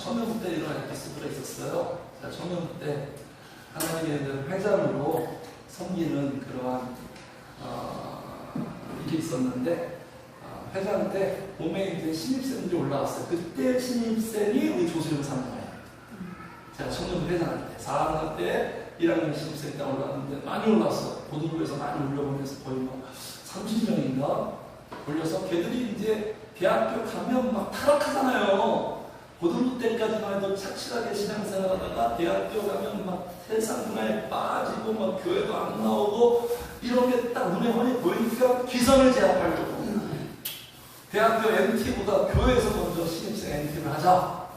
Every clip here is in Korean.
청년부 때 이런 에피소드가 있었어요. 자, 청년부 때 하나님의 회장으로 섬기는 그러한 일이 있었는데 회장 때 봄에 이제 신입생들이 올라왔어요. 그때 신입생이 우리 조수영 사모예요. 제가 청년부 회장할 때 4학년 때 1학년 신입생이 올라왔는데 많이 올라왔어요. 고등부에서 많이 올려보내서 거의 막 30명인가 올려서 걔들이 이제 대학교 가면 막 타락하잖아요. 고등부 때까지만 해도 착실하게 신앙생활 하다가 대학교 가면 막 세상 문화에 빠지고 막 교회도 안 나오고 이런 게 딱 눈에 훤히 보이니까 기선을 제압하려고 대학교 MT보다 교회에서 먼저 신입생 MT를 하자.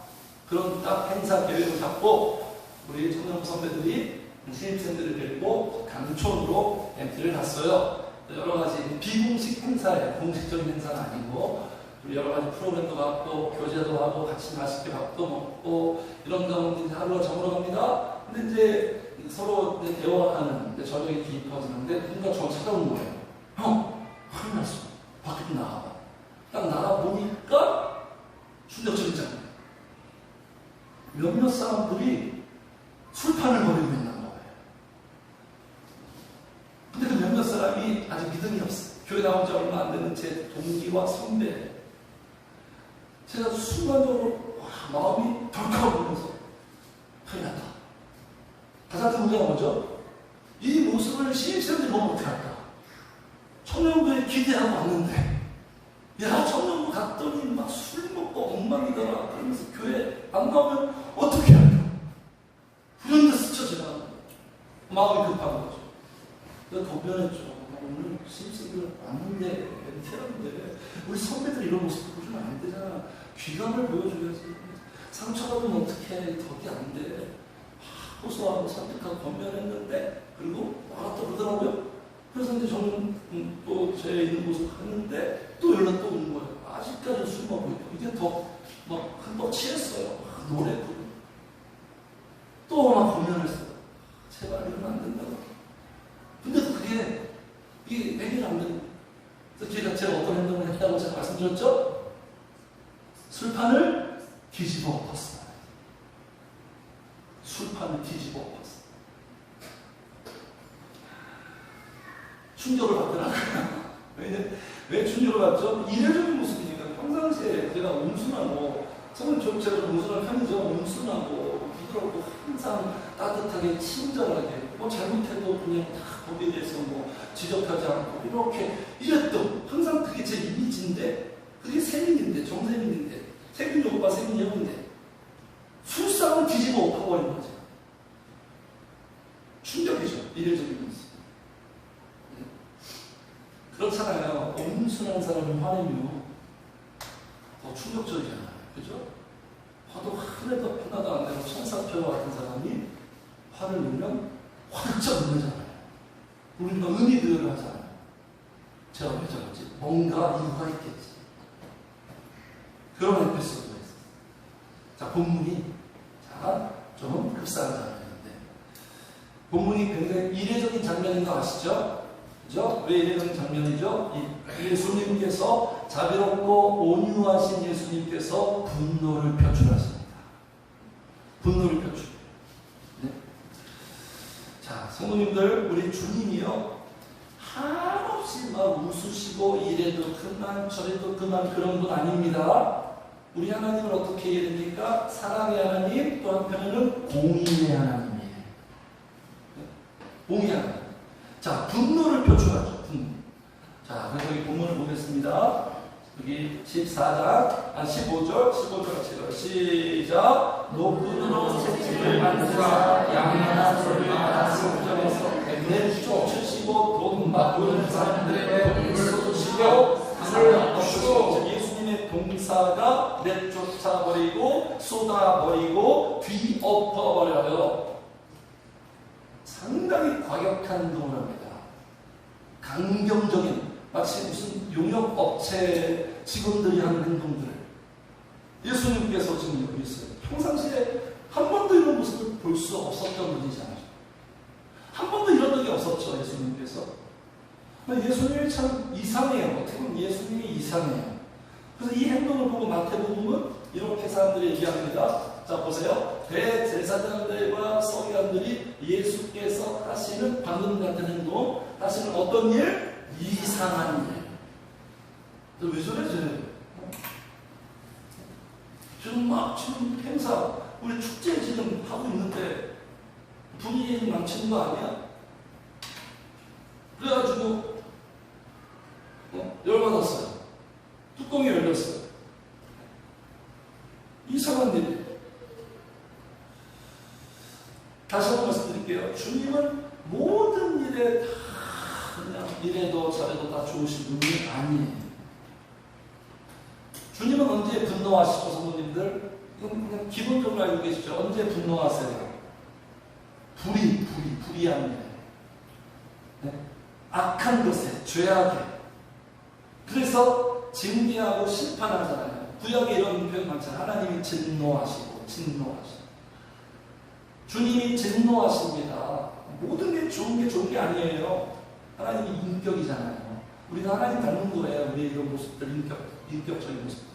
그런 딱 행사 계획을 잡고 우리 청년부 선배들이 신입생들을 데리고 강촌으로 MT를 갔어요. 여러 가지 비공식 행사예요. 공식적인 행사는 아니고 여러 가지 프로그램도 받고 교제도 하고 같이 맛있게 밥도 먹고 이런 가운데 이제 하루가 저물어 갑니다. 근데 이제 서로 이제 대화하는 저녁에 기입하는데 누군가 저를 찾아오는 거예요. 형, 큰일 났어. 밖에 좀 나가봐. 딱 나가보니까 충격적인 장면. 몇몇 사람들이 술판을 벌이고 있는 거예요. 근데 그 몇몇 사람이 아직 믿음이 없어요. 교회 나온 지 얼마 안 되는 제 동기와 선배. 제가 순간적으로 마음이 덜컥하면서 큰일 났다. 가장 큰 문제가 뭐죠? 이 모습을 신입생들이 보면 어떡할까? 청년부에 기대하고 왔는데 야, 청년부 갔더니 막 술 먹고 엉망이더라. 그러면서 교회 안 나오면 어떻게 할까? 그런데 스쳐 지나가는 거죠. 마음이 급한 거죠. 내가 겁변했죠. 오늘 신입생들 왔는데 MT하는데 우리 선배들 이런 모습 보여주면 안 되잖아. 귀감을 보여줘야지. 상처받으면 어떡해. 덕이 안 돼. 호소하고 설득하고 권면했는데 그리고 나갔다 그러더라고요. 그래서 이제 저는 또 제 있는 곳을 갔는데 또 연락 또 오는 거예요. 아직까지 술 먹고 있고 이제 더 취했어요. 노래 부르고 또 막 권면했어요. 제발 이러면 안 된다고. 근데도 그게 이게 해결 안 되는 거예요. 제가 어떤 행동을 했다고 제가 말씀드렸죠? 술판을 뒤집어 엎었어요. 술판을 뒤집어 엎었어요. 충격을 받더라고요. 왜 충격을 받죠? 이례적인 모습이니까. 평상시에 제가 온순하고, 저는 제가 온순한 편이죠. 온순하고, 부드럽고, 항상 따뜻하게, 친절하게, 뭐 잘못해도 그냥 다 거기에 대해서 뭐 지적하지 않고, 이렇게 이랬던, 항상 그게 제 이미지인데, 그게 세민인데, 정세민인데, 세민이 오빠, 세민이 형인데, 술상을 뒤집어 엎어버린 거죠. 충격이죠. 이례적인 모습. 그렇잖아요. 온순한 사람을 화내면 더 충격적이잖아요. 그죠? 화도 하나도 안 내고 천사표 같은 사람이 화를 내면 활짝 놀라잖아요. 우리가 의미 부여를 하잖아요. 제가 왜 저러지? 뭔가 이유가 있겠지. 그런 에피소드가 있어요. 자, 본문이 좀 흡사한 장면인데 본문이 굉장히 이례적인 장면인 거 아시죠? 그죠? 왜 이런 장면이죠? 예수님께서 자비롭고 온유하신 예수님께서 분노를 표출하십니다. 분노를 표출. 네? 자, 성도님들, 우리 주님이요 한없이 막 웃으시고 이래도 그만 저래도 그만 그런 분 아닙니다. 우리 하나님을 어떻게 해야 됩니까? 사랑의 하나님, 또 한편에는 공의의 하나님이에요. 네? 공의의 하나님. 자, 분노를 표출하죠. 분노. 자, 그래서 여기 본문을 보겠습니다. 여기 15절 같이 읽어요. 시작. 높은 새집을 만드사 양면한 소리를 따라 성전에서 내쫓으시고 돈 바꾸는 사람들의 돈을 쏟으시고 하늘 엎으시고 예수님의 동사가 내쫓아버리고 쏟아버리고 뒤엎어버려요. 상당히 과격한 행동을 합니다. 강경적인, 마치 무슨 용역업체 직원들이 하는 행동들을 예수님께서 지금 여기 있어요. 평상시에 한 번도 이런 모습을 볼 수 없었던 분이잖아요. 한 번도 이런 적이 없었죠, 예수님께서. 예수님이 참 이상해요. 어떻게 보면 예수님이 이상해요. 그래서 이 행동을 보고 마태복음은 이렇게 사람들이 얘기합니다. 자, 보세요. 대제사장들과 서기관들이 예수께서 하시는 방금 같은 행동, 하시는 어떤 일? 이상한 일. 왜 저래, 쟤네? 지금 행사, 우리 축제 지금 하고 있는데 분위기 망치는 거 아니야? 그래가지고 열받았어요. 뚜껑이 열렸어요. 이상한 일. 다시 한번 말씀드릴게요. 주님은 모든 일에 다 그냥 이래도 저래도 다 좋으신 분이 아니에요. 주님은 언제 분노하시고, 성도님들? 이건 그냥 기본적으로 알고 계시죠? 언제 분노하세요? 불의한 일. 네? 악한 것에, 죄악에. 그래서 징계하고 심판하잖아요. 구약에 이런 표현 많잖아요. 하나님이 진노하시고. 주님이 진노하십니다. 모든 게 좋은 게 아니에요. 하나님이 인격이잖아요. 우리가 하나님 닮는 거예요. 우리의 이런 모습들, 인격적인 모습들.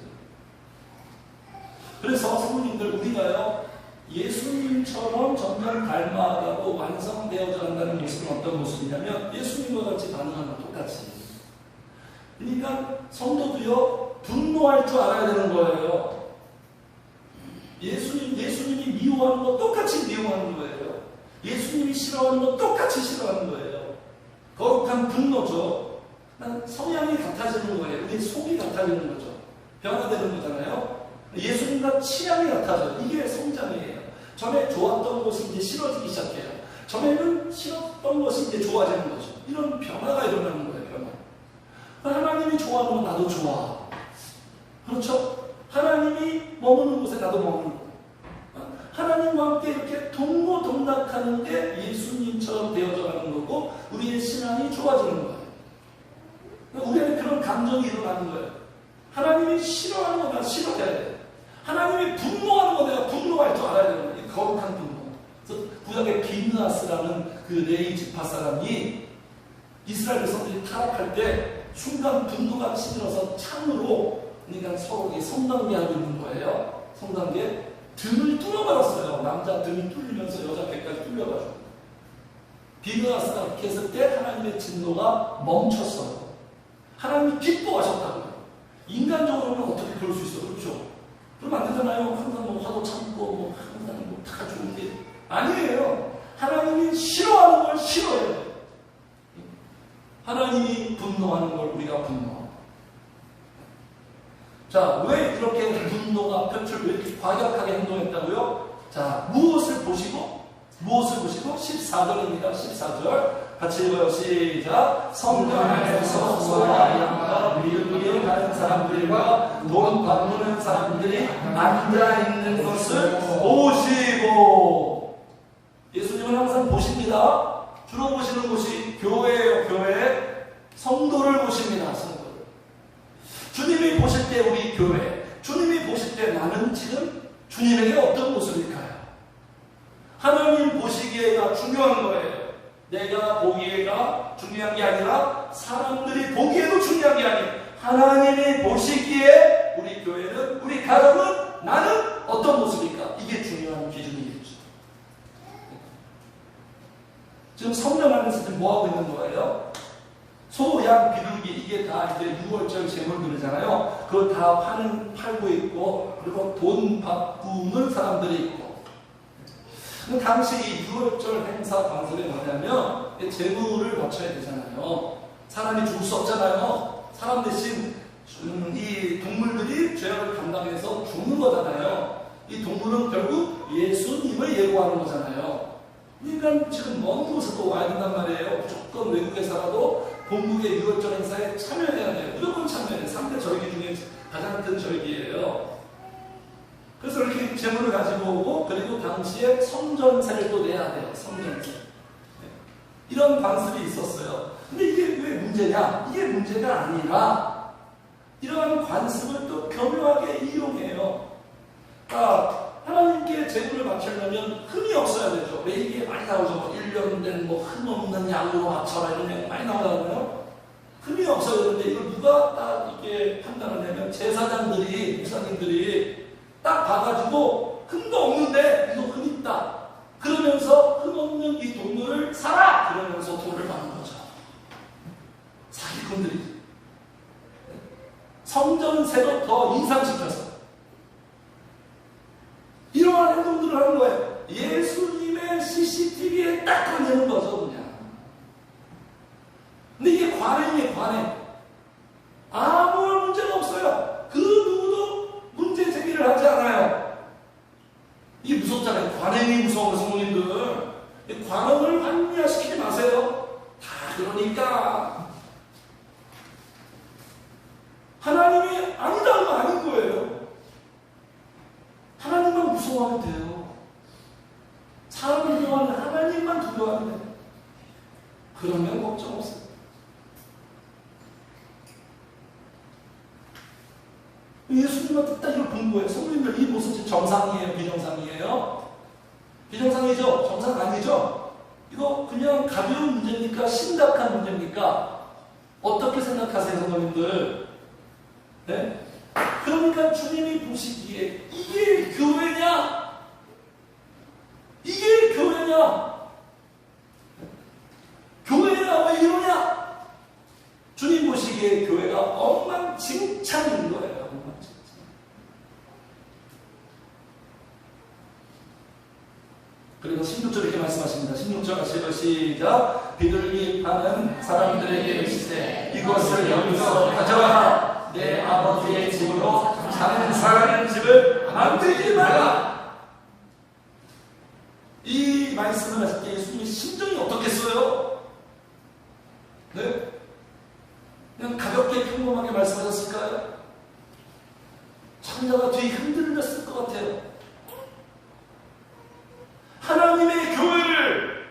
그래서 성도님들, 우리가요, 예수님처럼 점점 닮아가고 완성되어져 간다는 모습은 어떤 모습이냐면 예수님과 같이 반응하는 똑같이. 그러니까 성도도요, 분노할 줄 알아야 되는 거예요. 예수님이 미워하는 거 똑같이 미워하는 거예요. 예수님이 싫어하는 거 똑같이 싫어하는 거예요. 거룩한 분노죠. 성향이 같아지는 거예요. 우리 속이 같아지는 거죠. 변화되는 거잖아요. 예수님과 취향이 같아져요. 이게 성장이에요. 전에 좋았던 것이 이제 싫어지기 시작해요. 전에는 싫었던 것이 이제 좋아지는 거죠. 이런 변화가 일어나는 거예요. 변화. 하나님이 좋아하는 건 나도 좋아. 그렇죠? 하나님이 머무는 곳에 나도 머무는 거예요. 하나님과 함께 이렇게 동고동락하는 게 예수님처럼 되어져 가는 거고 우리의 신앙이 좋아지는 거예요. 우리에게 그런 감정이 일어나는 거예요. 하나님이 싫어하는 거 나 싫어해야 돼. 하나님이 분노하는 거 내가 분노할 줄 알아야 되는 거예요. 거룩한 분노. 그래서 구약의 비느하스라는 그 레위 지파 사람이 이스라엘 백성들이 타락할 때 순간 분노가 치밀어서 창으로 그러니까 서로 성관계하고 있는 거예요. 성관계. 등을 뚫어버렸어요. 남자 등이 뚫리면서 여자 배까지 뚫려가지고. 비느하스가 이렇게 했을 때 하나님의 진노가 멈췄어요. 하나님이 기뻐하셨다고요. 인간적으로는 어떻게 그럴 수 있어? 그렇죠? 그러면 안 되잖아요. 항상 뭐 화도 참고 항상 다 좋은데 아니에요. 하나님이 싫어하는 걸 싫어해요. 하나님이 분노하는 걸 우리가 분노하고. 자, 왜 이렇게 분노가 표출, 왜 이렇게 과격하게 행동했다고요? 자, 무엇을 보시고 14절입니다. 14절. 같이 읽어요. 시작. 성전 안에서 소와 양과 미르게 가는 사람들과 돈 갚는 사람들이 앉아있는 것을 보시고. 예수님은 항상 보십니다. 주로 보시는 곳이 교회예요. 교회. 성도를 보십니다. 성도를. 주님이 보실 때 우리 교회, 주님이 보실 때 나는 지금 주님에게 어떤 모습일까요? 하나님 보시기에가 중요한 거예요. 내가 보기에가 중요한 게 아니라 사람들이 보기에도 중요한 게 아니에요. 하나님이 보시기에 우리 교회는, 우리 가족은 나는 어떤 모습일까? 이게 중요한 기준이겠죠. 지금 성전 안에서 지금 뭐하고 있는 거예요? 소, 양, 비둘기, 이게 다 이제 6월절 제물들이잖아요. 그걸 다 팔고 있고, 그리고 돈 바꾸는 사람들이 있고. 당시 이 6월절 행사 방식이 뭐냐면, 제물을 바쳐야 되잖아요. 사람이 죽을 수 없잖아요. 사람 대신 이 동물들이 죄악을 감당해서 죽는 거잖아요. 이 동물은 결국 예수님을 예고하는 거잖아요. 그러니까 지금 먼 곳에도 와야 된단 말이에요. 무조건 외국에 살아도 본국의 6월절 행사에 참여해야 돼요. 무조건 참여해야 돼요. 3대 절기 중에 가장 큰 절기예요. 그래서 이렇게 재물을 가지고 오고, 그리고 당시에 성전세를 또 내야 돼요. 성전세. 이런 관습이 있었어요. 근데 이게 왜 문제냐? 이게 문제가 아니라 이러한 관습을 또 교묘하게 이용해요. 그러니까 하나님께 제물을 바치려면 흠이 없어야 되죠. 왜 이게 많이 나오죠? 1년 된 흠 없는 양으로 바쳐라 이런 얘기 많이 나오잖아요. 흠이 없어야 되는데 이걸 누가 딱 이렇게 판단을 내면 제사장들이, 목사님들이 딱 봐가지고 흠도 없는데 이거 흠 있다. 그러면서 흠 없는 이 동료를 사라! 그러면서 돈을 받는 거죠. 사기꾼들이지. 성전세도 더 인상시켜서 이러한 행동들을 하는 거예요. 예수님의 CCTV에 딱 걸리는 거죠, 그냥. 근데 이게 관행이에요, 관행. 아무 문제가 없어요. 그 누구도 문제 제기를 하지 않아요. 이게 무섭잖아요. 관행이 무서워요, 성도님들. 관행을 합리화시키지 마세요. 다 그러니까. 하나님이 아니다 하면 아닌 거예요. 하나님만 무서워하면 돼요. 사람을 두려워하는 하나님만 두려워하면 돼요. 그러면 걱정 없어요. 예수님한테 딱 이걸 본 거예요. 성도님들 이 모습이 정상이에요? 비정상이에요? 비정상이죠? 정상 아니죠? 이거 그냥 가벼운 문제입니까? 심각한 문제입니까? 어떻게 생각하세요, 성도님들? 네? 그러니까 주님이 보시기에 이게 교회냐? 이게 교회냐? 교회가 왜 이러냐? 주님 보시기에 교회가 엉망진창인 거예요. 엉망진창. 그리고 16절 이렇게 말씀하십니다. 16절 같이 시작. 비둘기 파는 사람들에게 이르시되 이것을 여기서 가져와 내 아버지의 집으로 장사하는 집을 만들지 마라. 이 말씀을 하실 때 예수님의 심정이 어떻겠어요? 네? 그냥 가볍게 평범하게 말씀하셨을까요? 천자가 뒤에 흔들렸을 것 같아요. 하나님의 교회를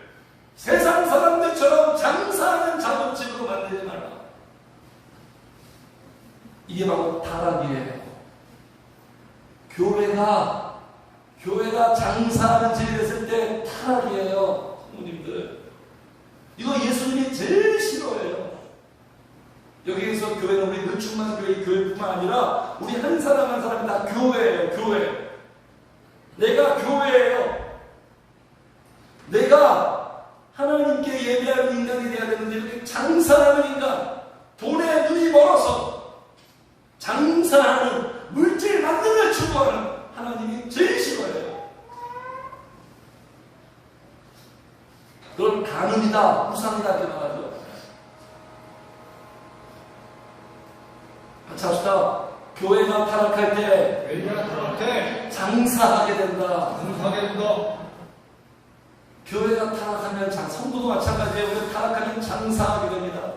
세상 사람들처럼 장사하는 작업집으로 만들지 말라. 이게 바로 타락이에요. 교회가 장사하는 집이 됐을 때 타락이에요. 부모님들. 이거 예수님이 제일 싫어해요. 여기에서 교회는 우리 늘충만 교회뿐만 아니라 우리 한 사람 한 사람이 다 교회예요. 교회. 내가 교회예요. 내가 하나님께 예배하는 인간이 되어야 되는데 이렇게 장사하는 인간, 돈에 눈이 멀어서 장사하는 물질 만듦을 추구하는 하나님이 제일 싫어해요. 그건 간음이다, 우상이다 이렇게 말하죠. 같이 합시다. 교회가 타락할 때 장사하게 된다. 교회가 타락하면 성도도 마찬가지예요. 우리가 타락하면 장사하게 됩니다.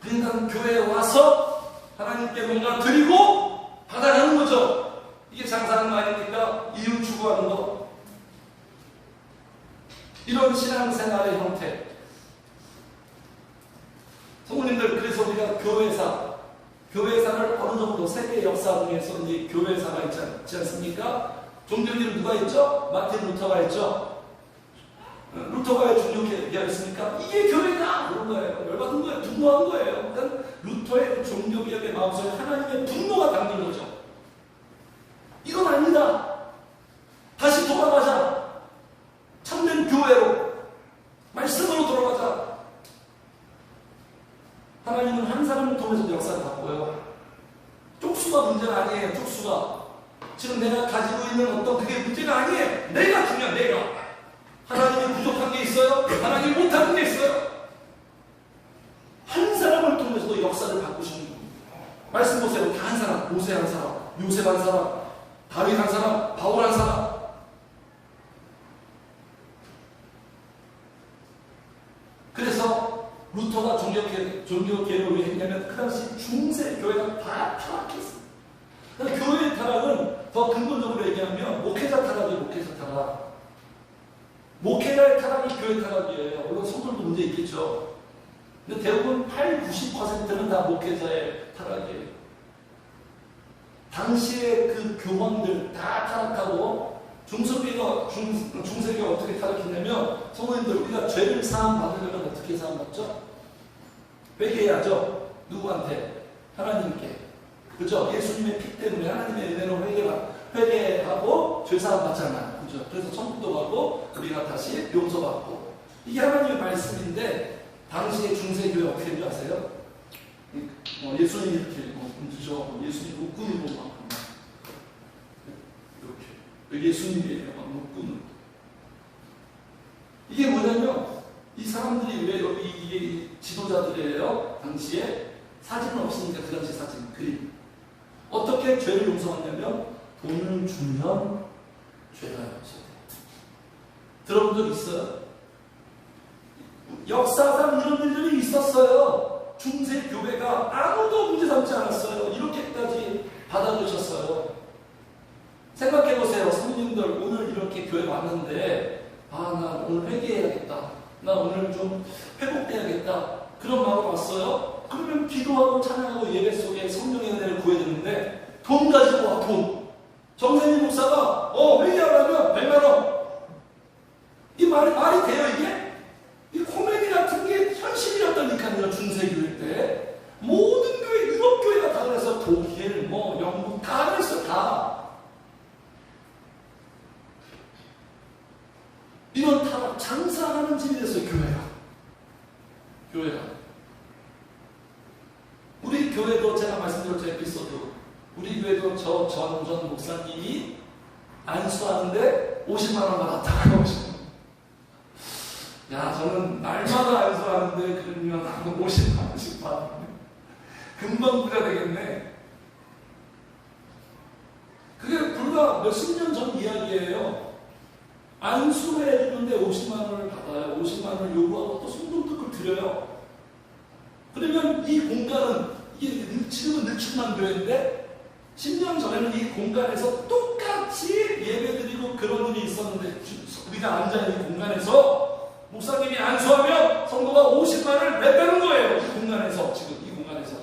그러니까 교회에 와서 하나님께 뭔가 드리고 받아가는 거죠. 이게 장사하는 거 아닙니까? 이윤 추구하는 거. 이런 신앙생활의 형태. 성도님들, 그래서 우리가 교회사를 어느 정도 세계 역사 중에서 이제 교회사가 있지 않습니까? 종교인들은 누가 있죠? 마틴 루터가 있죠? 루터가 왜 종교개혁했습니까? 이게 교회다! 그런 거예요. 열받은 거예요. 분노한 거예요. 그러니까 루터의 종교개혁의 마음속에 하나님의 분노가 담긴 거죠. 이건 아니다. 다시 돌아가자. 참된 교회로. 말씀으로 돌아가자. 하나님은 한 사람을 통해서 역사를 바꿔요. 쪽수가 문제가 아니에요. 쪽수가. 지금 내가 가지고 있는 어떤 그게 문제가 아니에요. 내가 중요한 내가. 하나님이 부족한 게 있어요? 하나님이 못하는 게 있어요? 한 사람을 통해서도 역사를 바꾸시는 겁니다. 말씀 보세요. 다 한 사람. 모세 한 사람, 요셉 한 사람, 다윗 한 사람, 바울 한 사람. 그래서 루터가 종교개혁을 왜 했냐면 그 당시 중세 교회가 다 타락했어요. 그러니까 교회의 타락은 더 근본적으로 얘기하면 목회자 타락이에요. 목회자 타락. 목회자의 타락이 교회 타락이에요. 물론 성도들도 문제 있겠죠. 근데 대부분 80~90%는 다 목회자의 타락이에요. 당시에 그 교황들 다 타락하고 중세교가 어떻게 타락했냐면 성도님들 우리가 죄를 사함 받으려면 어떻게 사함 받죠? 회개해야죠. 누구한테? 하나님께. 그죠? 예수님의 피 때문에 하나님의 은혜로 회개하고 죄사함 받잖아요. 그죠? 그래서 천국도 가고 우리가 다시 용서받고. 이게 하나님의 말씀인데 당시의 중세교회 어떻게 된지 아세요? 예수님 이렇게 그죠? 예수님 목구으로 막 이렇게 예수님이에요. 막 목구는. 이게 뭐냐면 이 사람들이 왜 이게 지도자들이에요? 당시에 사진은 없으니까 그 당시 사진 그림. 어떻게 죄를 용서하냐면 돈을 주면 죄가 용서돼요. 들어본 적 있어요? 역사상 이런 일들이 있었어요. 중세 교회가 아무도 문제 삼지 않았어요. 이렇게까지 받아들이셨어요. 생각해보세요. 성도님들 오늘 이렇게 교회 왔는데 나 오늘 회개해야겠다. 나 오늘 좀 회복해야겠다. 그런 마음으로 왔어요. 그러면 기도하고 찬양하고 예배 속에 성령의 은혜를 구해야 되는데 돈 가지고 와, 돈. 정세민 목사가 회개하려면 100만 원. 이 말이 돼요 이게? 이 코미디 같은 게 현실이었다니까요. 중세교회 때 모든 교회, 유럽 교회가 다 그래서 독일, 영국 다 그랬어요. 다. 이런 타락 장사하는 집이 됐어요. 교회가. 우리 교회도 제가 말씀드렸죠. 에피소드. 우리 교회도 전 목사님이 안수하는데 50만 원 받았다고. 야, 저는 날마다 안수하는데 그러면 50만 원씩 받았네. 금방 부자 되겠네. 그게 불과 몇십 년 전 이야기예요. 안수해 주는데 50만 원을 받아요. 50만 원을 요구하고 또 송금도 드려요. 그러면 이 공간은 이게 지금은 늙친만 교회인데 10년 전에는 이 공간에서 똑같이 예배드리고 그런 일이 있었는데 우리가 앉아있는 공간에서 목사님이 안수하면 성도가 50만 원을 내빼는 거예요. 이 공간에서 지금 이 공간에서.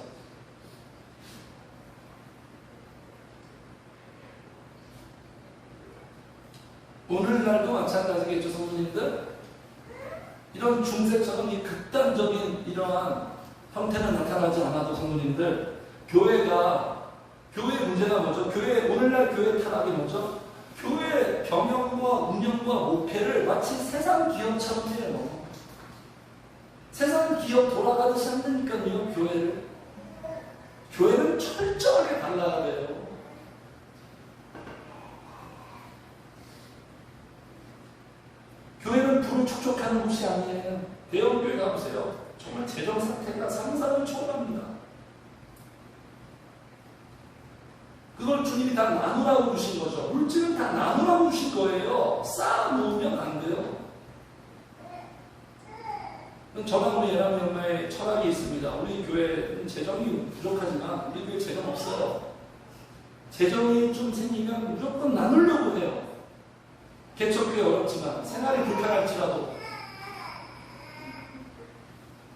오늘날도 마찬가지겠죠, 성도님들? 이런 중세처럼 이 극단적인 이러한 형태는 나타나지 않아도 성도님들, 교회 문제가 뭐죠? 오늘날 교회 타락이 뭐죠? 교회 경영과 운영과 목회를 마치 세상 기업처럼 해요. 세상 기업 돌아가듯이 한다니까요, 교회를. 교회는 철저하게 달라야 돼요. 교회는 부를 축적하는 곳이 아니에요. 대형교회 가보세요. 정말 재정 상태가 상상을 초월합니다. 그걸 주님이 다 나누라고 주신 거죠. 물질은 다 나누라고 주신 거예요. 쌓아 놓으면 안 돼요. 저하고 예람이 엄마의 철학이 있습니다. 우리 교회는 재정이 부족하지만 우리 교회 재정 없어요. 재정이 좀 생기면 무조건 나누려고 해요. 개척교회 어렵지만 생활이 불편할지라도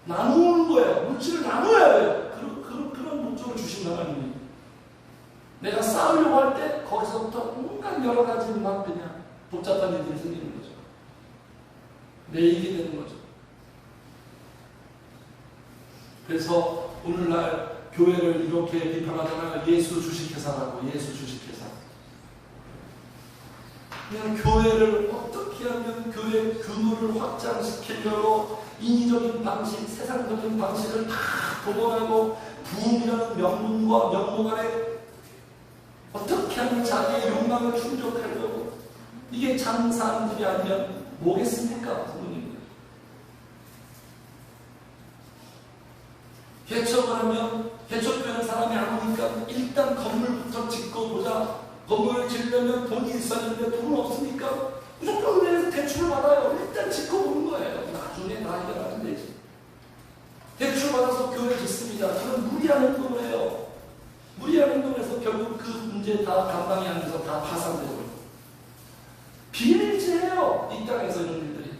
나누는 거예요. 물질을 나눠야 돼요. 그런 목적을 주신 하나님이. 내가 쌓으려고 할 때 거기서부터 온갖 여러 가지 막 그냥 복잡한 일들이 생기는 거죠. 매이게 되는 거죠. 그래서 오늘날 교회를 이렇게 비판하잖아요. 예수 주식회사라고. 예수 주식회사. 그냥 교회를 어떻게 하면 교회 규모를 확장시키려고 인위적인 방식, 세상적인 방식을 다 동원하고 부흥이라는 명목 아래 어떻게 하면 자기의 욕망을 충족하려고. 이게 참 사람들이 아니면 뭐겠습니까? 부모님. 개척을 하면 개척되는 사람이 안 오니까 일단 건물부터 짓고 보자. 건물을 지으려면 돈이 있어야 되는데 돈 없으니까 무조건 은행에서 대출을 받아요. 일단 짓고 보는 거예요. 나중에 다 해결하면 되지. 대출 받아서 교회 짓습니다. 저는 무리한 행동을 해요. 무리한 행동을 해서 결국 그 문제 다 감당이 안 돼서 다 파산되고 비일지해요. 이 땅에서 이런 일들이.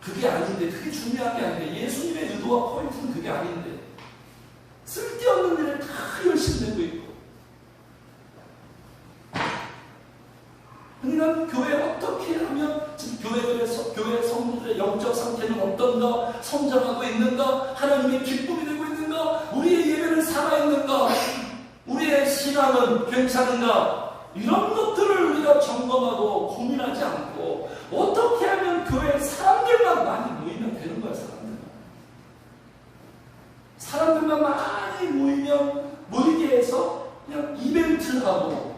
그게 아닌데, 그게 중요한 게 아닌데, 예수님의 의도와 포인트는 그게 아닌데 쓸데없는 일을 다 열심히 내고 있고. 그러니까 교회 어떻게 하면 지금 교회 성도들의 영적 상태는 어떤가, 성장하고 있는가, 하나님의 기쁨이 되고 살아있는가? 우리의 신앙은 괜찮은가? 이런 것들을 우리가 점검하고 고민하지 않고 어떻게 하면 교회에 사람들만 많이 모이면 되는 거야. 사람들만 많이 모이게 해서 그냥 이벤트하고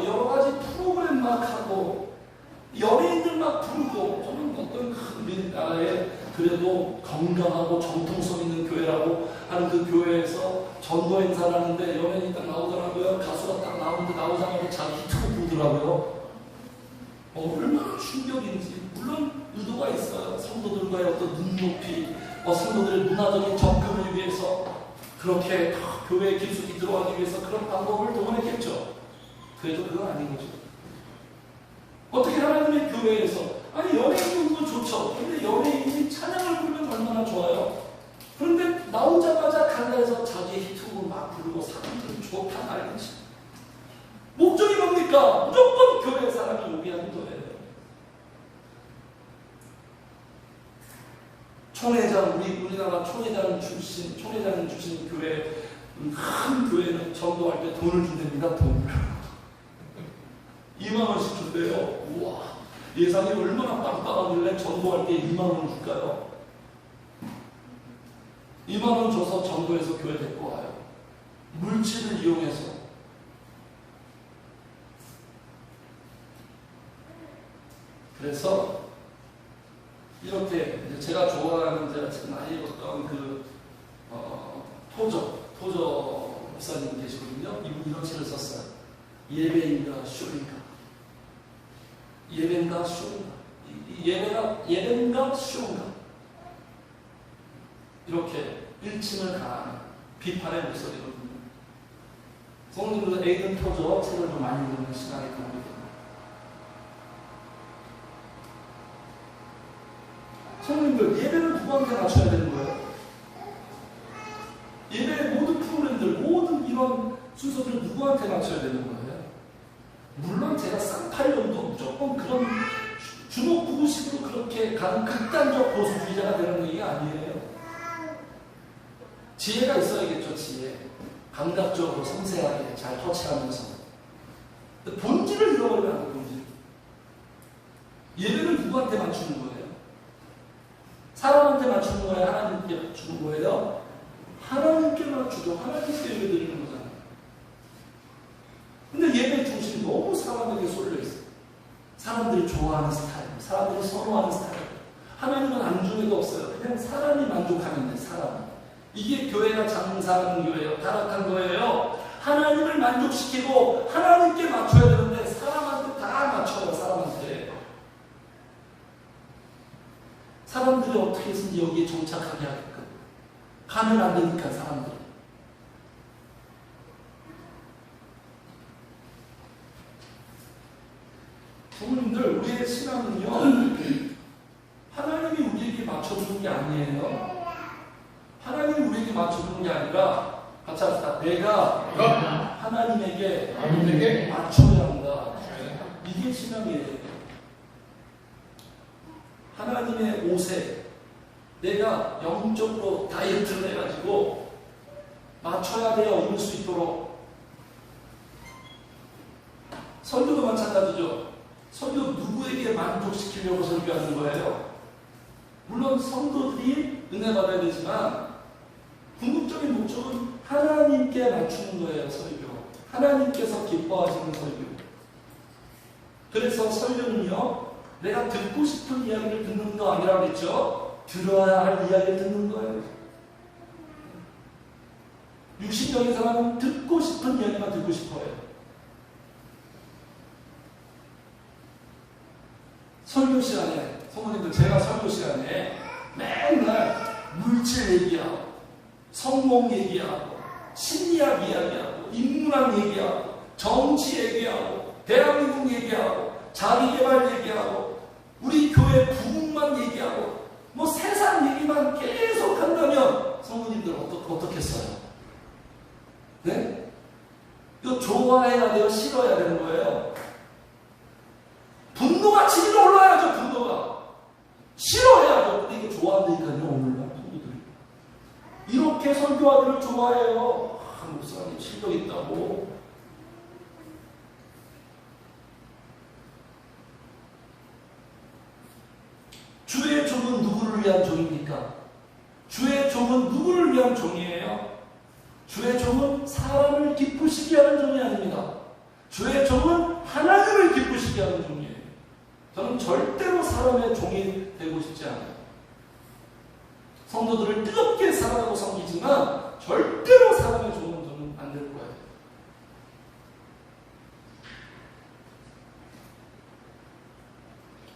여러 가지 프로그램 막 하고 연예인들 막 부르고, 저는 어떤 우리나라에 그래도 건강하고 정통성 있는 교회라고 하는 그 교회에서 전도 행사를 하는데 연예인이 딱 나오더라고요. 가수가 딱 나오자마자 자기 히트곡 부르더라고요. 얼마나 충격인지. 물론 의도가 있어요. 성도들과의 어떤 눈높이, 성도들의 문화적인 접근을 위해서 그렇게 교회에 깊숙이 들어가기 위해서 그런 방법을 동원했겠죠. 그래도 그건 아닌 거죠. 어떻게 하나님의 교회에서, 아니 연예인 부르면 좋죠. 근데 연예인이 찬양을 부르면 얼마나 좋아요. 그런데 나오자마자 갈라에서 자기의 히트곡을 막 부르고 사람들은 좋다 말이지. 목적이 뭡니까? 무조건 교회 사람이 오게 하는 거예요. 총회장, 우리나라 총회장 출신 교회, 큰 교회는 전도할 때 돈을 준답니다. 돈을 2만 원씩 준대요. 우와, 예산이 얼마나 빵빵하길래 전도할 때 2만 원 줄까요? 2만 원 줘서 전도해서 교회 데리고 와요. 물질을 이용해서. 그래서 이렇게 제가 좋아하는, 제가 지금 많이 읽었던 토저 목사님 계시거든요. 이분 이런 책을 썼어요. 예배인가 쇼인가. 예배인가 쇼인가. 예배인가 쇼인가. 이렇게 일침을 가하는 비판의 목소리거든요. 성도님들 에이든 토저 책을 좀 많이 읽는 시간이 됩니다. 성도님들, 예배는 누구한테 맞춰야 되는 거예요? 예배의 모든 프로그램들, 모든 이런 순서들을 누구한테 맞춰야 되는 거예요? 물론 제가 쌍팔년도 무조건 그런 주먹구구식으로 그렇게 가는 극단적 보수주의자가 되는 얘기가 아니에요. 지혜가 있어야겠죠, 지혜. 감각적으로 섬세하게 잘 터치하면서. 본질을 잃어버리면 안 돼요, 본질. 예배는 누구한테 맞추는 거예요? 사람한테 맞추는 거예요? 하나님께 맞추는 거예요? 하나님께 맞추고 하나님께 예배 드리는 거잖아요. 근데 예배 중심이 너무 사람에게 쏠려있어요. 사람들이 좋아하는 스타일, 사람들이 선호하는 스타일. 하나님은 안중에도 없어요. 그냥 사람이 만족하면 돼, 사람. 이게 교회가 장사하는 교회예요. 타락한 거예요. 하나님을 만족시키고 하나님께 맞춰야 되는데 사람한테 다 맞춰요, 사람한테. 사람들이 어떻게 해서든지 여기에 정착하게 하게끔. 가면 안 되니까, 사람들이. 부모님들, 우리의 신앙은요, 하나님이 우리에게 맞춰주는 게 아니에요. 하나님이 우리에게 맞춰주는 게 아니라, 같이 합시다. 내가 하나님에게 맞춰야 한다. 이게 신앙이에요. 하나님의 옷에 내가 영적으로 다이어트를 해가지고 맞춰야 돼요. 입을 수 있도록. 설교도 마찬가지죠. 설교 누구에게 만족시키려고 설교하는 거예요? 물론 성도들이 은혜 받아야 되지만 궁극적인 목적은 하나님께 맞추는 거예요. 설교. 하나님께서 기뻐하시는 설교. 그래서 설교는요, 내가 듣고 싶은 이야기를 듣는 거 아니라고 했죠? 들어야 할 이야기를 듣는 거예요. 육신적인 사람은 듣고 싶은 이야기만 듣고 싶어요. 설교 시간에, 성도님들, 제가 설교 시간에 맨날 물질 얘기하고, 성공 얘기하고, 심리학 이야기하고, 인문학 얘기하고, 정치 얘기하고, 대한민국 얘기하고, 자기개발 얘기하고, 우리 교회 부흥만 얘기하고, 뭐 세상 얘기만 계속 한다면 성도님들 어떻게 써요? 네? 이거 좋아해야 돼요? 싫어야 되는 거예요? 분노가 지리로 올라야죠. 분노가. 싫어해야죠. 근데 이거 좋아한다니까요. 오늘날 성도들이. 이렇게 설교하기를 좋아해요. 목사님 실력 있다고. 주의 종은 누구를 위한 종입니까? 주의 종은 누구를 위한 종이에요? 주의 종은 사람을 기쁘시게 하는 종이 아닙니다. 주의 종은 하나님을 기쁘시게 하는 종이에요. 저는 절대로 사람의 종이 되고 싶지 않아요. 성도들을 뜨겁게 사랑하고 섬기지만 절대로 사람의 종은 저는 안 될 거예요.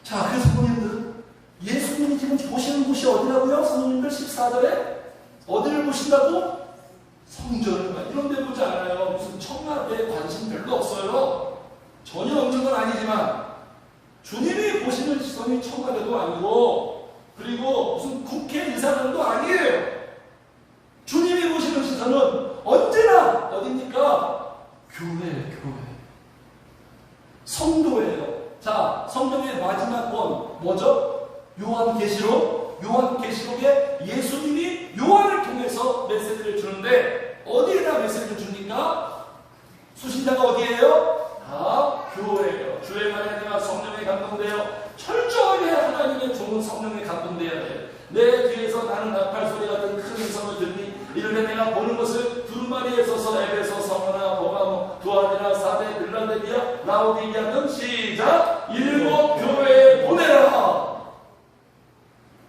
자, 그래서 성도님들, 예수님이 지금 보시는 곳이 어디라고요? 성도님들 14절에 어디를 보신다고? 성전을. 이런 데 보지 않아요. 무슨 청와대에 관심 별로 없어요. 전혀 없는 건 아니지만 주님이 보시는 시선이 청와대도 아니고 그리고 무슨 국회의사당도 아니에요. 주님이 보시는 시선은 언제나 어디입니까? 교회. 성도예요. 자, 성경의 마지막 권 뭐죠? 요한계시록에 예수님이 요한을 통해서 메시지를 주는데 어디에다 메시지를 줍니까? 수신자가 어디예요? 다 교회예요. 주의 말에 내가 성령에 감동되어 철저하게 하나님의 종은 성령에 감동되어야 돼요. 내 뒤에서 나는 나팔 소리 같은 큰 음성을 들으니 이르되 내가 보는 것을 두루마리에 서서 에베소, 서머나, 버가모, 두아디라, 사데, 빌라델비아, 라오디게아 등 시작! 일곱 교회에 보내라.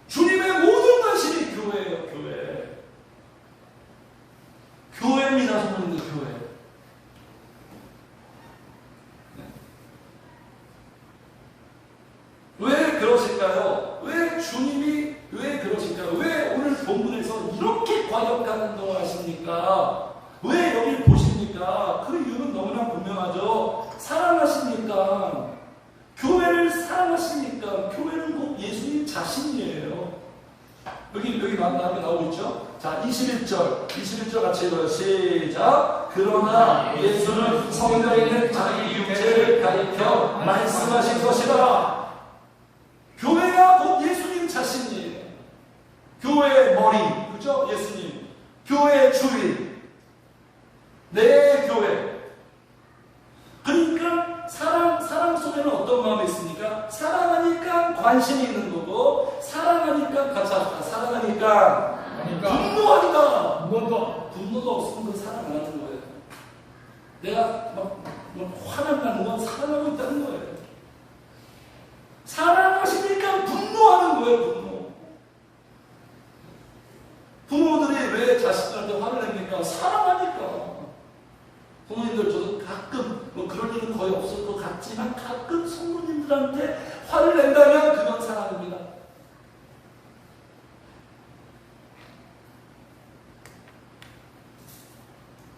주님의 모든 관심이 교회예요. 교회입니다. 성도님들, 교회. 왜 그러실까요? 왜 주님이 왜 그러실까요? 왜 오늘 본문에서 이렇게 과격한 행동을 하십니까? 왜 여기를 보십니까? 그 이유는 너무나 분명하죠. 사랑하십니까? 교회를 사랑하십니까? 교회는 곧 예수님 자신이에요. 여기 나오고 있죠? 자, 21절 같이 읽어요. 시작. 그러나 예수는 성경에 있는 자기 육체를 가리켜 말씀하신 것이다. 교회가 곧 예수님 자신이에요. 교회의 머리, 그죠? 예수님. 교회의 주인. 내 교회. 그러니까 사랑 속에는 어떤 마음이 있습니까? 사랑하니까 관심이 있는 거고, 사랑하니까 같이 합시다. 사랑하니까 분노한다. 분노가 없으면 그 사랑 안 하는 거예요. 내가 막 화가 나는 건 사랑하고 있다는 거예요. 사랑하시니까 분노하는 거예요. 부모들이 왜 자식들한테 화를 냅니까? 사랑하니까. 부모님들 저도 가끔 그럴 일은 거의 없을 것 같지만 가끔 성도님들한테 화를 낸다면 그건 사랑입니다.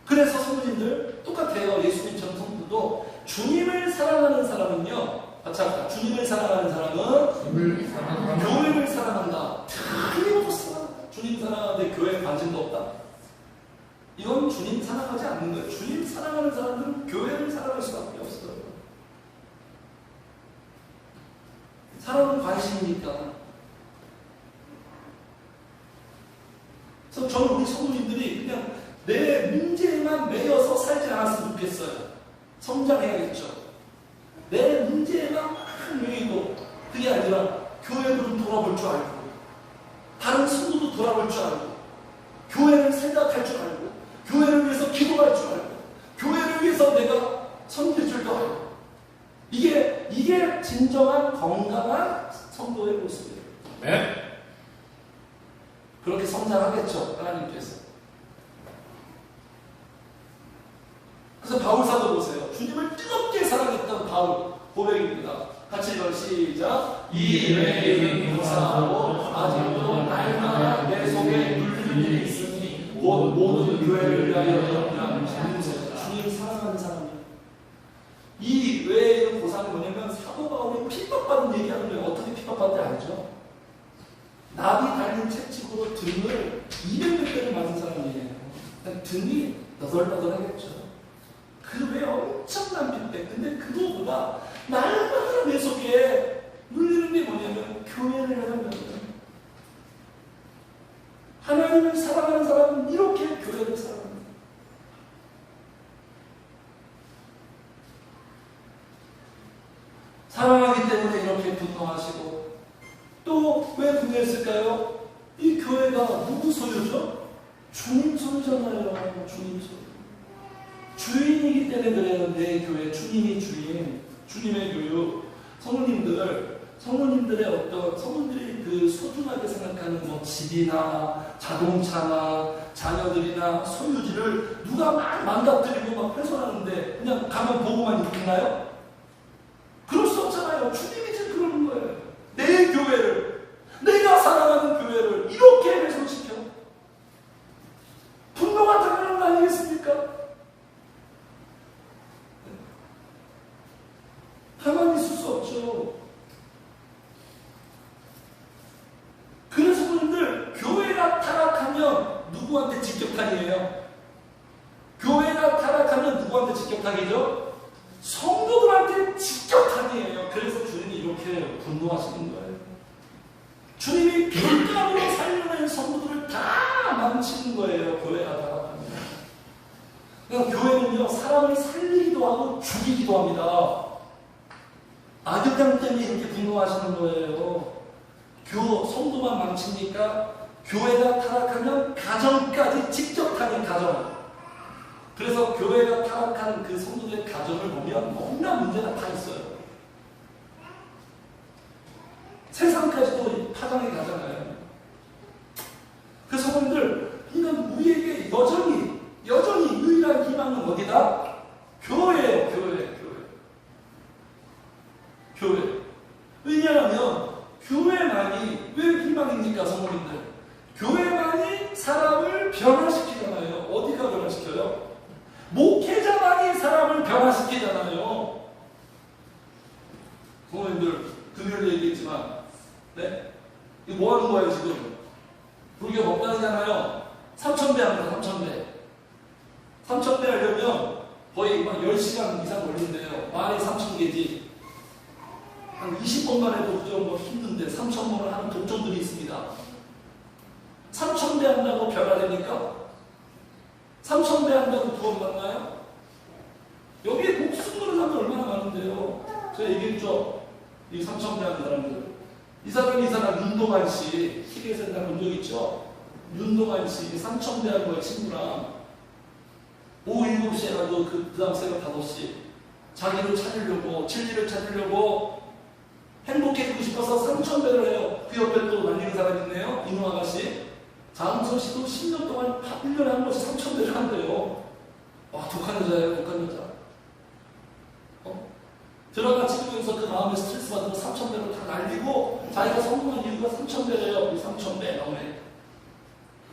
그래서 성도님들 똑같아요. 예수님처럼 성도도 주님을 사랑하는 사람은요. 자, 주님을 사랑하는 사람은 교회를 사랑한다. 틀림없어. 주님 사랑하는데 교회에 관심도 없다. 이건 주님 사랑하지 않는 거예요. 주님 사랑하는 사람들은 교회를 사랑할 수밖에 없어요. 사랑은 관심이니까. 그래서 저는 우리 성도님들이 그냥 내 문제에만 매여서 살지 않았으면 좋겠어요. 성장해야겠죠. 내 문제에만 막 매이고 그게 아니라 교회도 좀 돌아볼 줄 알고 다른 성도도 돌아볼 줄 알고 교회를 생각할 줄 알고 교회를 위해서 기도할 줄 알고 교회를 위해서 내가 섬길 줄도 알고 이게 진정한 건강한 성도의 모습이에요. 네? 그렇게 성장하겠죠. 하나님께서. 그래서 바울 사도 보세요. 주님을 뜨겁게 사랑했던 바울 고백입니다. 같이 읽어 시작. 이 외에는 무사하고 아직도 날마다 내 속에 물든 일이 있으니 곧 모든 교회를 위하여 영원한 주님 사랑하는 사람이에요. 이 외에 있는 고사는 뭐냐면 사도 바울이 핍박받은 얘기하는 거예요. 어떻게 핍박받는지 알죠? 나비 달린 채찍으로 등을 200몇 대를 맞은 사람이에요. 등이 너덜너덜하겠죠. 그 외에 엄청난 핍박. 근데 그거보다 날마다 내 속에 눌리는 게 뭐냐면 교회를 하는 거예요. 하나님을 사랑하는 사람은 이렇게 교회를 사랑합니다. 사랑하기 때문에 이렇게 분노하시고, 또 왜 분노했을까요? 이 교회가 누구 소유죠? 주님 소유잖아요. 주님 소유. 주인이기 때문에 그래요. 내 교회 주님이 주인, 주님의 교육. 성도님들의 어떤 성도들이 그 소중하게 생각하는 뭐 집이나 자동차나 자녀들이나 소유지를 누가 막 망가뜨리고 막 훼손하는데 그냥 가면 보고만 있나요? 그럴 수 없잖아요. 주님이 지금 그러는 거예요. 내 교회를, 내가 사랑하는 교회를 이렇게 훼손시켜. 분노가 당연한 거 아니겠습니까? 가만히 있을 수 없죠. 그래서 분들, 교회가 타락하면 누구한테 직격탄이에요? 교회가 타락하면 누구한테 직격탄이죠? 성도들한테 직격탄이에요. 그래서 주님이 이렇게 분노하시는 거예요. 주님이 별감으로 살려낸 성도들을 다 망치는 거예요. 교회가 타락하면. 그러니까 교회는요, 사람을 살리기도 하고 죽이기도 합니다. 악역장 때문에 이렇게 분노하시는 거예요. 성도만 망치니까 교회가 타락하면 가정까지 직접하는 가정. 그래서 교회가 타락하는 그 성도들의 가정을 보면 너무나 문제가 다 있어요. 세상까지도 파장이 가잖아요. 그 성도들, 이는 우리에게 여전히 유일한 희망은 어디다? 교회예요. 교회. 왜냐하면 교회만이 왜 희망입니까, 성도님들? 교회만이 사람을 변화시키잖아요. 어디가 변화시켜요? 목회자만이 사람을 변화시키잖아요. 성도님들, 금요일 얘기했지만, 네? 이거 뭐 하는 거예요, 지금? 불교 법당이잖아요. 3,000배 합니다, 3,000배. 3,000배 하려면 거의 막 10시간 이상 걸린대요. 말이 3,000개지. 한 20번만 해도 그 정도 힘든데 3,000번을 하는 독점들이 있습니다. 3,000배 한다고 변화됩니까? 3,000배 한다고 구원받나요? 여기에 목숨 거는 사람이 얼마나 많은데요. 제가 얘기했죠. 이 3,000배 하는 사람들. 이 사람 윤동환 씨, TV에서 본 적 있죠? 윤동환 씨, 3,000배 하는 거예요, 친구랑. 오후 7시에 가도 그 다음 새벽 5시. 자기를 찾으려고, 진리를 찾으려고 행복해지고 싶어서 3,000배를 해요. 그 옆에 또 날리는 사람 있네요. 이놈 아가씨. 장은서 씨도 10년 동안 1년에 한 번씩 3,000배를 한대요. 와, 독한 여자예요, 독한 여자. 드라마 찍으면서 그 마음에 스트레스 받으면 3,000배로 다 날리고 자기가 성공한 이유가 3,000배래요. 3,000배 나오네.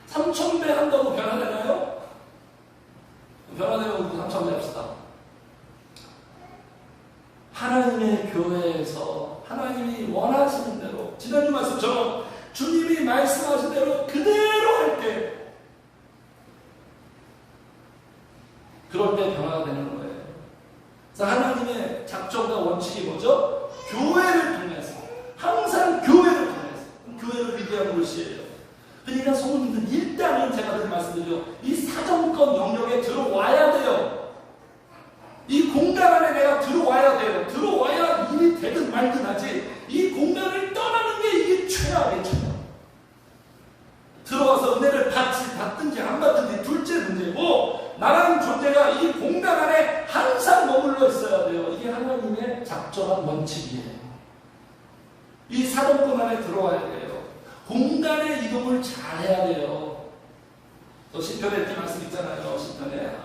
3,000배 한다고 변화되나요? 변화되면 우리 3,000배 합시다. 하나님의 교회에서 하나님이 원하시는 대로, 지난주 말씀처럼 주님이 말씀하신 대로 그대로 할 때, 그럴 때 변화가 되는 거예요. 그래서 하나님의 작정과 원칙이 뭐죠? 교회를 통해서, 항상 교회를 통해서, 교회를 위대한 것이에요. 그러니까 성도님들, 일단은 제가 늘 말씀드려, 이 사정권 영역에 들어와야 돼요. 이 공간 안에 내가 들어와야 돼요. 들어와야 일이 되든 말든 하지, 이 공간을 떠나는 게 이게 최악의 죄예요. 들어와서 은혜를 받든지 안 받든지 둘째 문제고, 나라는 존재가 이 공간 안에 항상 머물러 있어야 돼요. 이게 하나님의 작정한 원칙이에요. 이 사정권 안에 들어와야 돼요. 공간의 이동을 잘 해야 돼요. 또 시편에 이렇게 말씀 있잖아요. 시편에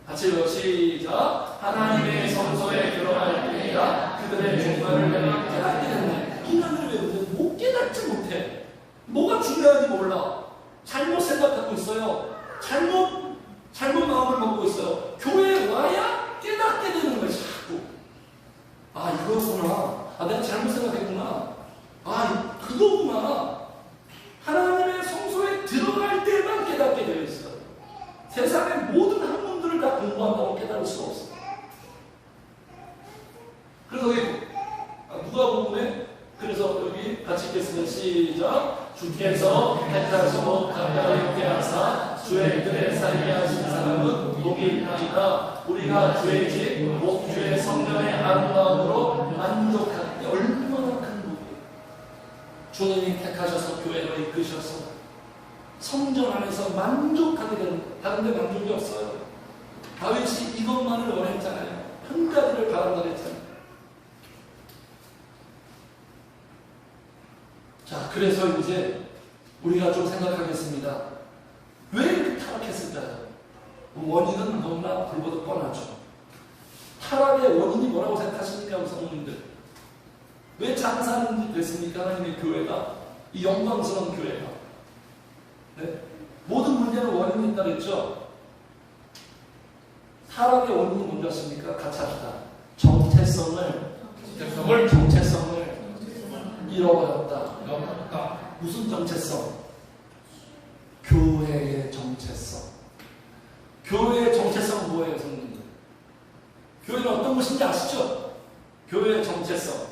같이 읽어 시작. 하나님의 성소에 들어갈 때가 그들의 중간을 내가 깨닫게 된다. 인간들이 왜 못 깨닫지 못해. 뭐가 중요한지 몰라. 잘못 생각하고 있어요. 잘못 마음을 먹고 있어요. 교회에 와야 깨닫게 되는 거예요. 자꾸. 아, 이거구나. 아, 내가 잘못 생각했구나. 아, 그거구나. 하나님의 성소에 들어갈 때만 깨닫게 되어 있어요. 세상의 모든 학문들을 다 공부한다고 깨달을 수가 없어요. 그래서 여기 누가복음에, 그래서 여기 같이 읽겠습니다. 시작. 주께서 택하시고 가까이 있게 하사 주의 뜰에 살게 하신 사람은 복이 있나이다. 우리가 주의 집, 곧 주의 성령의 아름다움으로 만족하는 얼마나 큰 복이에요. 주님이 택하셔서 교회로 이끄셔서 성전 안에서 만족하게 되는, 다른 데 만족이 없어요. 다윗이 이것만을 원했잖아요. 한 가지를 바란다 했잖아요. 자, 그래서 이제 우리가 좀 생각하겠습니다. 왜 이렇게 타락했을까요? 원인은 너무나 불보듯 뻔하죠. 타락의 원인이 뭐라고 생각하십니까, 우리 성도님들? 왜 장사는 됐습니까? 하나님의 교회가, 이 영광스러운 교회가. 네? 모든 문제는 원인이 있다 그랬죠? 타락의 원인이 뭔지 아십니까? 같이 합시다. 정체성을 잃어버렸다. 무슨 정체성? 교회의 정체성. 교회의 정체성은 뭐예요, 성도님들? 교회는 어떤 것인지 아시죠? 교회의 정체성.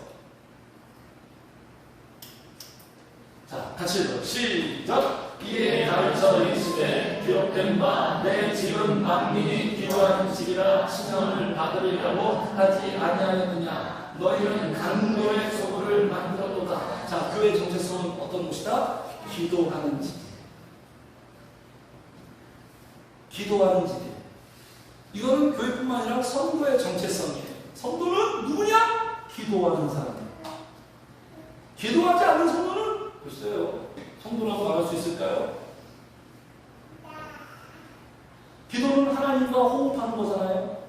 자, 같이 읽어요. 시작! 이에 가르쳐 이르시되 기록된 바 내 집은 만민이 기도하는 집이라 칭찬을 받으리라고 하지 아니하였느냐. 너희는 강도의 소굴을 만들었도다. 자, 교회의 정체성은 어떤 곳이다? 기도하는 집. 기도하는 집이에요. 이거는 교회뿐만 아니라 성도의 정체성이에요. 성도는 누구냐? 기도하는 사람이에요. 기도하지 않는 성도는 글쎄요, 성도라고 말할 수 있을까요? 기도는 하나님과 호흡하는 거잖아요.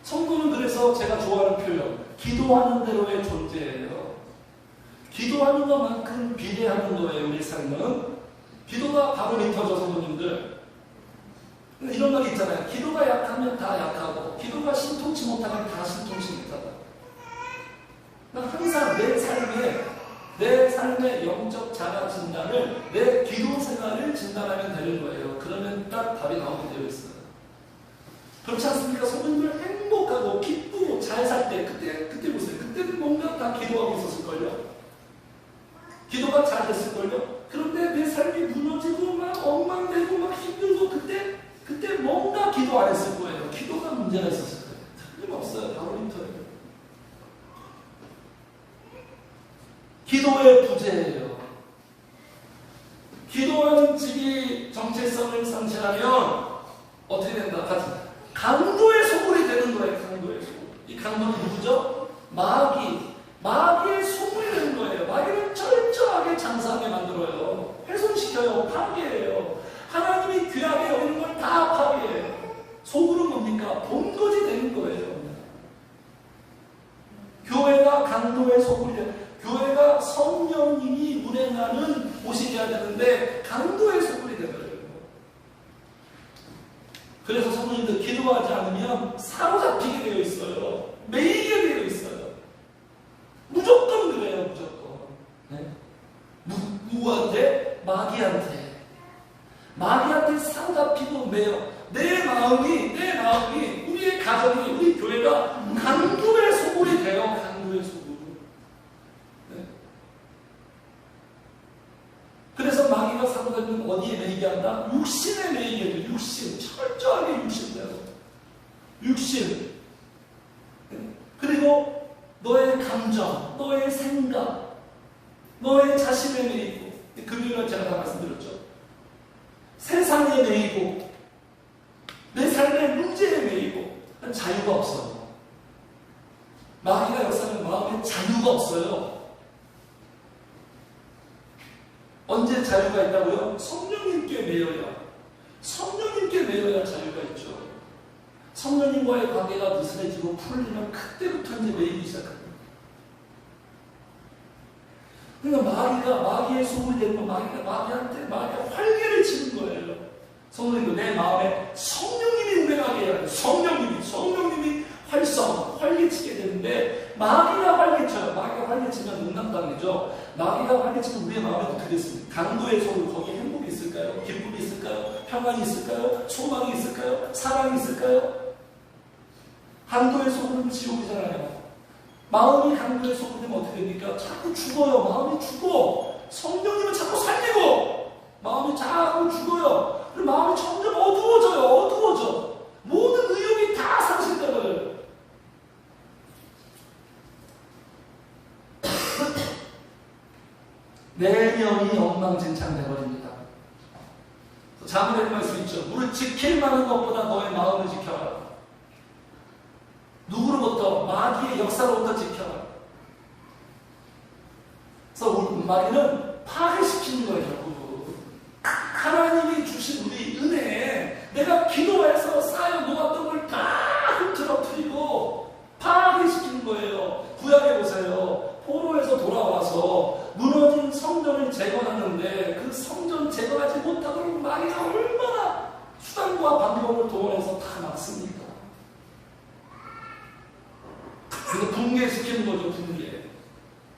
성도는 그래서 제가 좋아하는 표현, 기도하는 대로의 존재예요. 기도하는 것만큼 비례하는 거예요, 우리 삶은. 기도가 바로 흩어져, 성도님들. 이런 말이 있잖아요. 기도가 약하면 다 약하고, 기도가 신통치 못하면 다 신통치 못하다. 난 항상 내 삶의 영적 자가 진단을, 내 기도 생활을 진단하면 되는 거예요. 그러면 딱 답이 나오게 되어 있어요. 그렇지 않습니까? 성도님들 행복하고 기쁘고 잘 살 때, 그때 보세요. 그때는 뭔가 다 기도하고 있었을걸요. 기도가 잘 됐을걸요. 그런데 내 삶이 무너지고 막 엉망되고 막 힘들고 그때 뭔가 기도 안 했을 거예요. 기도가 문제가 있었을 거예요. 틀림없어요. 바로 인터넷. 기도의 부재예요. 기도하는 집이 정체성을 상실하면 어떻게 된다? 같이 강도의 소굴이 되는 거예요. 강도의 소굴. 이 강도는 누구죠? 마귀의 소굴이 되는 거예요. 마귀는 철저하게 장사하게 만들어요. 훼손시켜요. 파괴해요. 하나님이 귀하게 여기는 걸 다 파괴해요. 소굴은 뭡니까? 본거지 되는 거예요. 교회가 강도의 소굴이 돼요. 교회가 성령님이 운행하는 곳이 돼야 되는데 강도의 소굴이 되어요. 그래서 성도님들 기도하지 않으면 사로잡히게 되어 있어요. 매이게 되어 있어요. 무조건 그래요. 무조건. 네? 누구한테? 마귀한테 사로잡히고 매여. 내 마음이 우리의 가정이, 우리 교회가 강도의 소굴이 돼요. 강도의 소굴. 네? 그래서 마귀가 사로잡히면 어디에 매이게 한다? 육신에 매이게 돼요. 육신. 철저하게 육신대로. 육신. 네? 그리고 너의 감정, 너의 생각, 너의 자신에 매이고, 금요일날 제가 다 말씀드렸죠. 세상에 매이고, 내 삶의 문제에 매이고, 자유가 없어요. 마귀가 역사하는 마음에 자유가 없어요. 언제 자유가 있다고요? 성령님께 매여야. 성령님께 매여야 자유가 있죠. 성령님과의 관계가 느슨해지고 풀리면 그때부터 이제 매이기 시작합니다. 그러니까 마귀의 소굴이 되는 건 마귀가 활개를 치는 거예요. 성령님도 내 마음에 성령님이 운행하게 해야 돼요. 성령님이 활개치게 되는데, 마귀가 활개쳐요. 마귀가 활개치면 농담당이죠. 마귀가 활개치면 우리의 마음에 어떻게 됐습니까? 강도의 소굴, 거기에 행복이 있을까요? 기쁨이 있을까요? 평안이 있을까요? 소망이 있을까요? 사랑이 있을까요? 강도의 소금은 지옥이잖아요. 마음이 강도의 소금이면 어떻게 됩니까? 자꾸 죽어요. 마음이 죽어. 성령님은 자꾸 살리고 마음이 자꾸 죽어요. 그리고 마음이 점점 어두워져요. 어두워져. 모든 의욕이 다 상실되어요. 내면이 엉망진창 되어버립니다. 자문에 말씀 있죠. 우리 지킬 만한 것보다 너의 마음을 지켜라. 누구로부터? 마귀의 역사로부터 지켜라. 그래서 마귀는 파괴시키는 거예요. 결국 하나님이 주신 우리 은혜에 내가 기도해서 쌓여 놓았던 걸 다 흐트러뜨리고 파괴시키는 거예요. 구약에 보세요. 포로에서 돌아와서 무너진 성전을 재건하는데 그 성전 재건하지 못하도록 마귀가 얼마나 수단과 방법을 동원해서 다 막습니까? 그래서 붕괴시키는 거죠. 붕괴.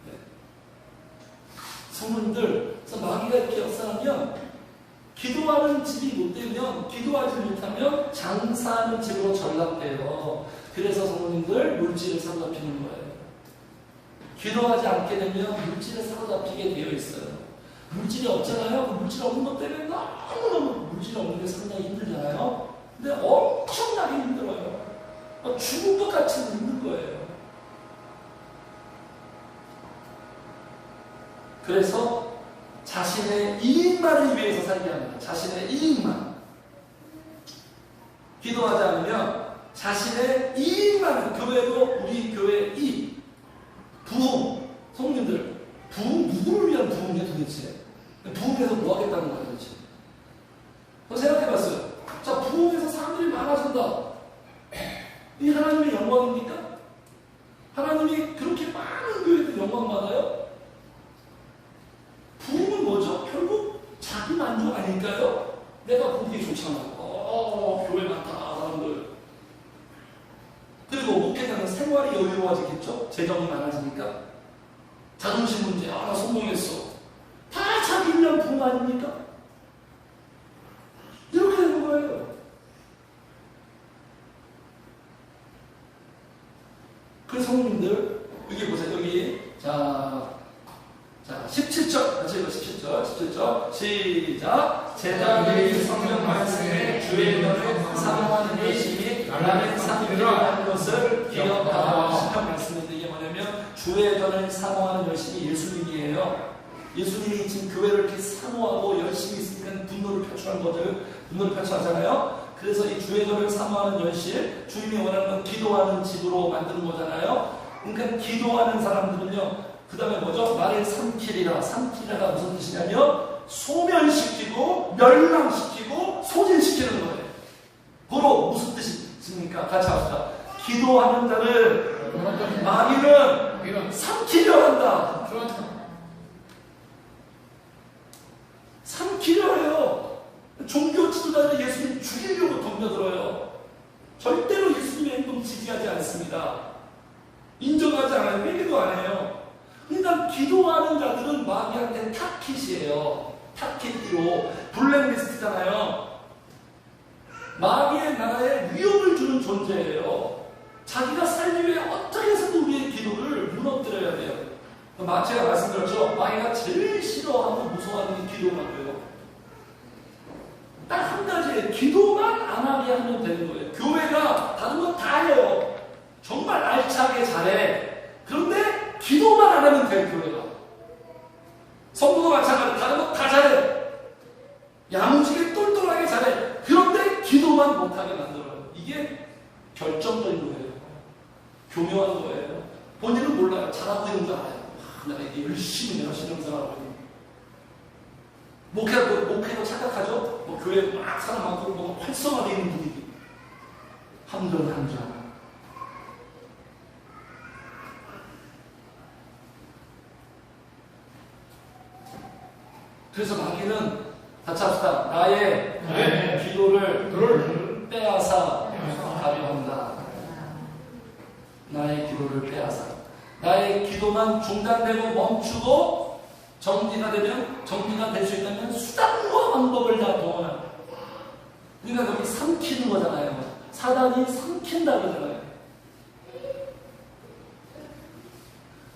네. 성문들, 그래서 마귀가 이렇게 역사하면 기도하는 집이 못 되면, 기도하지 못하면 장사하는 집으로 전락돼요. 그래서 성문들 물질을 사로잡히는 거예요. 기도하지 않게 되면 물질에 사로잡히게 되어 있어요. 물질이 없잖아요. 그 물질 없는 것 때문에 너무너무 물질이 없는 게 상당히 힘들잖아요. 근데 엄청나게 힘들어요. 죽은 것 같이 힘든 거예요. 그래서 자신의 이익만을 위해서 살게 합니다. 자신의 이익만. 기도하지 않으면 자신의 이익만을, 교회도 우리 교회의 이익, 부흥, 성민들, 부흥, 누구를 위한 부흥이야 도대체? 부흥해서 뭐 하겠다는 거야 도대체? 생각해봤어요. 자, 부흥해서 사람들이 많아진다. 이 하나님의 영광입니까? 하나님이 그렇게 많은 교회들 영광 받아요? 부흥은 뭐죠? 결국 자기 만족 아닐까요? 내가 보기에 좋잖아. 교회 많다, 사람들. 그리고 목회자는 생활이 여유로워지겠죠? 재정이 많아지니까. 자존심 문제, 나 성공했어. 다 자기 위한 부흥 아닙니까? 이렇게 되는 거예요. 그래서 성도님들, 여기 보세요. 여기, 자, 17절. 같이 읽어, 17절. 시작. 제자들이 성경 말씀에 주의 이름을 사모하는 열심히 나를 삼기로 하는 것을 기억하라. 신약 말씀인데 이게 뭐냐면 주의 전을 사모하는 열심이 예수님이에요. 예수님이 지금 교회를 이렇게 사모하고 열심히 있으니까 분노를 표출한 거죠. 분노를 표출하잖아요. 그래서 이 주의 전을 사모하는 열심, 주님이 원하는 건 기도하는 집으로 만드는 거잖아요. 그러니까 기도하는 사람들은요, 그 다음에 뭐죠? 나를 삼키리라. 삼키리라가 무슨 뜻이냐면 소멸시키고 멸망시키고 소진시키는 거예요. 그로 무슨 뜻입니까? 같이 합시다. 기도하는 자를 마귀는 삼키려 한다. 삼키려 해요. 종교 지도자들이 예수님 죽이려고 덤벼들어요. 절대로 예수님의 행동 지지하지 않습니다. 인정하지 않아요. 회개도 안 해요. 그러니까 기도하는 자들은 마귀한테 타깃이에요. 타깃으로 블랙리스트잖아요. 마귀의 나라에 위협을 주는 존재예요. 자기가 살기 위해 어떻게 해서든 우리의 기도를 무너뜨려야 돼요. 제가 말씀드렸죠. 마귀가 제일 싫어하고 무서워하는 게 기도라고요. 딱 한 가지예요. 기도만 안 하게 하면 되는 거예요. 교회가 다른 건 다 해요. 정말 알차게 잘해. 그런데 기도만 안 하면 돼, 교회가. 성도도 마찬가지로 다른 거 다 잘해. 야무지게 똘똘하게 잘해. 그런데 기도만 못하게 만들어요. 이게 결정적인 거예요. 교묘한 거예요. 본인은 몰라요. 잘하고 있는 줄 알아요. 내가 이게 열심히 내가 신앙생활하고 있는. 목회도 착각하죠? 교회 막 사람 많고 뭐 활성화되어 있는 분위기. 함정. 그래서 마귀는 같이 합시다. 나의 기도를 빼앗아 가려 한다. 나의 기도를 빼앗아. 나의 기도만 중단되고 멈추고 정리가 될 수 있다면 수단과 방법을 다 동원한다. 그러니까 여기 삼키는 거잖아요. 사단이 삼킨다 그러잖아요.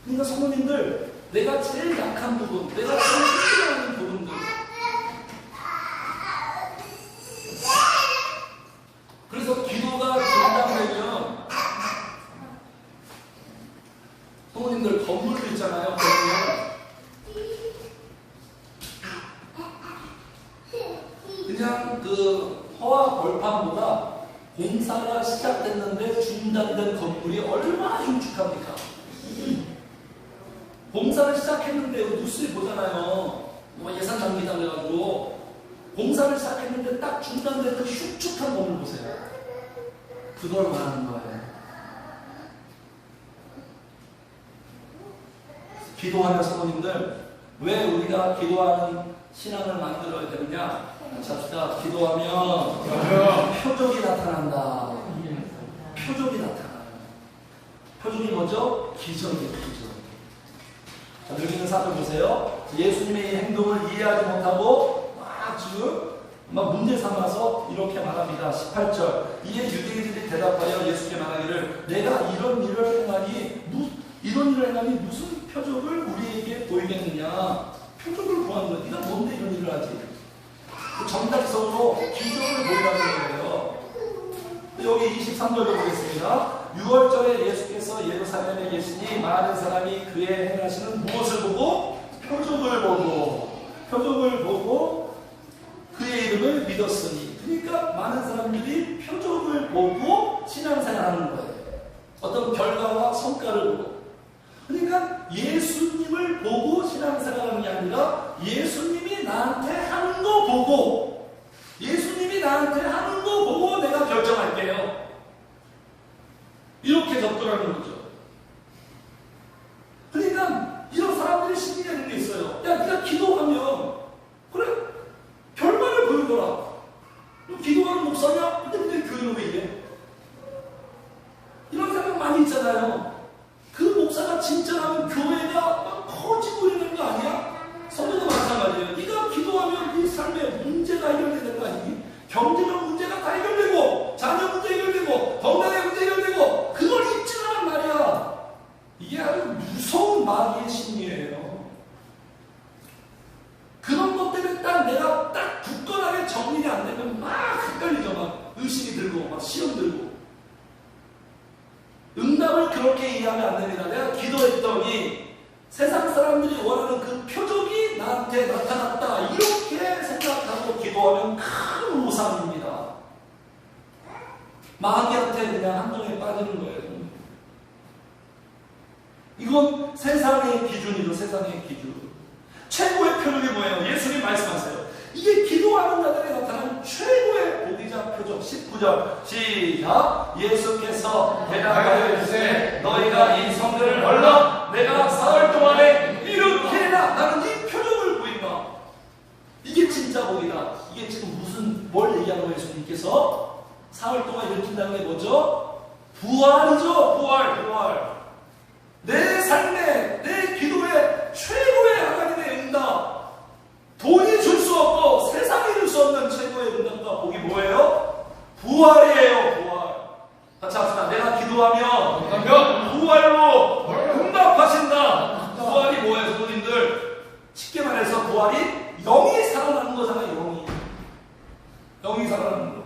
그러니까 성도님들, 내가 제일 약한 부분, 내가 제일 힘들어하는 부분들, 그래서 기도가 중단되면 성도님들 건물도 있잖아요. 그냥 그 허와 벌판보다 공사가 시작됐는데 중단된 건물이 얼마나 흉측합니까? 공사를 시작했는데 뉴스에 보잖아요. 뭐 예산 낭비다 그래가지고 공사를 시작했는데 딱 중단된 그 흉측한 건물 보세요. 그걸 말하는 거예요. 기도하는 성도님들, 왜 우리가 기도하는 신앙을 만들어야 되느냐? 잡시다. 기도하면 표적이 나타난다. 표적이 나타나요. 표적이 뭐죠? 기적이에요. 기적. 자, 여기 있는 사람 보세요. 예수님의 행동을 이해하지 못하고 막 문제 삼아서 이렇게 말합니다. 18절. 이에 유대인들이 대답하여 예수께 말하기를, 내가 이런 일을 행하니 무슨 표적을 우리에게 보이겠느냐? 표적을 구하는 거야. 네가 뭔데 이런 일을 하지? 정답성으로 기적을 보이라는 거예요. 여기 23절을 보겠습니다. 6월절에 예수께서 예루살렘에 계시니 많은 사람이 그의 행하시는 무엇을 보고? 표적을 보고 그의 이름을 믿었으니. 그러니까 많은 사람들이 표적을 보고 신앙생활하는 거예요. 어떤 결과와 성과를 보고. 그러니까 예수님을 보고 신앙생활하는 게 아니라 예수님이 나한테 하는 거 보고, 예수님이 나한테 하는 거 보고 내가 결정할게요. 이렇게 접근하는 거죠. 그러니까 이런 사람들이 신기한 게 있어요. 야, 네가 기도하면 그래, 결과를 보여줘라. 너 기도하는 목사냐? 근데 교회는 왜 이래? 이런 생각 많이 있잖아요. 그 목사가 진짜라면 교회가 막 커지고 이러는 거 아니야? 성도도 마찬가지예요. 네가 기도하면 네 삶에 문제가 해결되는 거 아니니? 경제적 문제가 다 해결되고, 자녀 문제 해결되고, 건강의 문제 해결되고, 그걸 입증하란 말이야. 이게 아주 무서운 마귀의 심리예요. 그런 것 때문에 내가 딱 굳건하게 정리가 안 되면 막 헷갈리죠. 막 의식이 들고, 막 시험 들고. 응답을 그렇게 이해하면 안 됩니다. 내가 기도했더니 세상 사람들이 원하는 그 표적이 나한테 나타났다. 이렇게 생각하고 기도하면 큰 우상입니다. 마귀한테 그냥 함정에 빠지는 거예요. 이건 세상의 기준이죠. 세상의 기준. 최고의 표적이 뭐예요? 예수님 말씀하세요. 이게 기도하는 자들에 나타난 최고의 복이자 표적. 19절 시작. 예수께서 대답하여 이르시되 너희가 이 성들을 얼라 내가 사흘 동안에 일으키리라. 나는 이 표적을 보인다. 이게 진짜 복이다. 이게 지금 뭘 얘기하는 거예요? 예수님께서 사흘 동안 일으킨다는 게 뭐죠? 부활이죠. 부활. 내 삶에, 내 기도에 최고의 하나님의 응답. 돈이 줄 수 없고 세상이 줄 수 없는 최고의 응답과 복이 뭐예요? 부활이에요. 부활. 같이 합시다. 내가 기도하면 부활로 응답하신다. 부활이 뭐예요, 성도님들? 쉽게 말해서 부활이 영이 살아나는 거잖아요. 영이 살아나는 거.